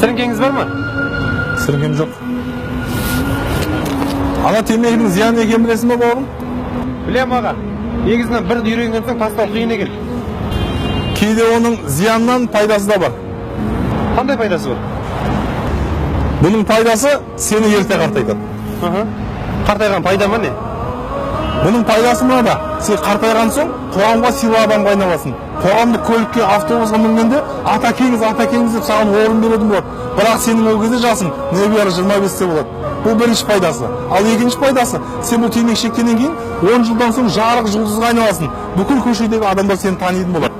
Сіріңкеңіз бар ма? Сіріңкем жоқ. Ана темекінің зияны екенін білесің бе бауырым? Білем аға. Негізінен бірді үйренген соң тастау қиын екен. Кейде оның зиянынан пайдасы да бар. Қандай пайдасы бар? Бұның пайдасы сені ерте қартайтады. Қартайған пайда ма не? Бұның пайдасы мынада. Сен қартайған соң қоғамға сыйлы адамға айналасың. Қоғамдық көлікке, автобусқа мінгенде ата кеңіз деп саған орын беретін болады. Бірақ сенің ол кезде жасың небәрі 25-те болады. Бұл бірінші пайдасы. Ал екінші пайдасы, сен бұл темекі шеккеннен кейін 10 жылдан соң жарық жұлдызға айналасың. Бүкіл көшедегі адамдар сені танитын болады.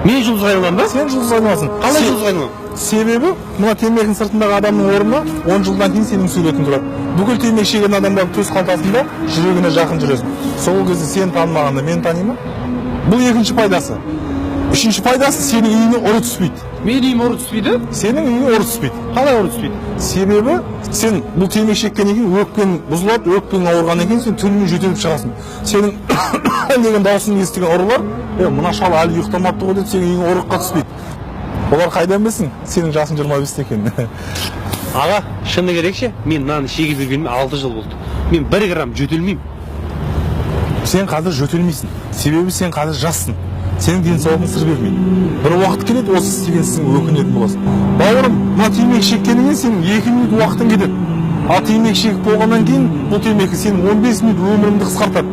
Мен жұлдызға айналам ба? Сен жұлдызға айналасың. Қалай жұлдызға айналам? Себебі мына темекінің сыртындағы адамның орнына 10 жылдан кейін сенің суретің тұрады. Бүкіл темекі шегген адамдар төс қалтасында жүрегіне жақын жүресің. Сол кезде сен танымағанда мен танимын. Бұл екінші пайдасы. Үшінші пайдасы, сенің үйіне ұры түспейді. Менің үйіме ұры түспейді? Сенің үйіне ұры түспейді. Қалай ұры түспейді? Себебі сен бұл темекі шеккеннен кейін өкпең бұзылады, өкпең ауырғаннан кейін сен түріне жөтеліп шығасың. Сенің деген дауысын естіген ұрылар, мына шал әлі ұйықтамапты ғой деп сенің үйіңе ұрыққа түспейді. Олар қайдан білсін? Сенің жасың 25 екен. Аға, шыны керекші, мен мынаны шегіп жүргеніме 6 жыл болды. Мен 1 грамм жөтелмеймін. Сен қазір жөтелмейсің. Себебі сен қазір жассың. Сенің денсаулығың сыр бермейді. Бір уақыт келеді, осы істеген ісің өкінетін боласың. Бауырым, мына темекі шеккеннен сенің 2 минут уақытың кетеді. Ал темекі шегіп болғаннан кейін бұл темекі сенің 15 минут өміріңді қысқартады.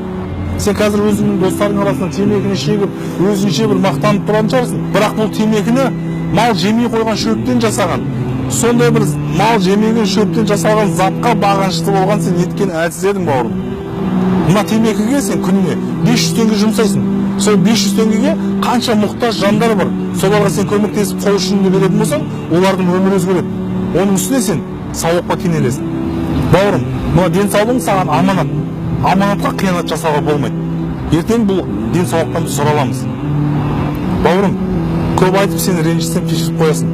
Сен қазір өзіңнің достарың арасында темекіні шегіп, өзіңше бір мақтанып тұратын шығарсың. Бірақ бұл темекіні мал жемей қойған шөптен жасаған. Сондай бір мал жемеген шөптен жасалған затқа бағынышты болған сен неткен әлсіз едің, бауырым. Мына темекіге сен күніне 500 теңге жұмсайсың. Сол 500 теңгеге қанша мұқтаж жандар бар. Соларға сен көмектесіп қол ұшын беретін болсаң, олардың өмірі өзгереді. Оның үстіне сен сауапқа кенелесің. Бауырым, мына денсаулығың саған аманат. Аманатқа қиянат жасауға болмайды. Ертең бұл денсаулықтан сұраламыз. Бауырым, көп айтып сені ренжітсем кешіріп қоясың.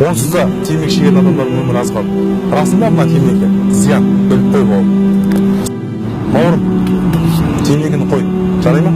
Онсыз да темекі шегетін адамдардың өмірі аз қалды. Расында мына темекі зиян, біліп қой бауырым. Бауырым, темекіні қой, жарай ма?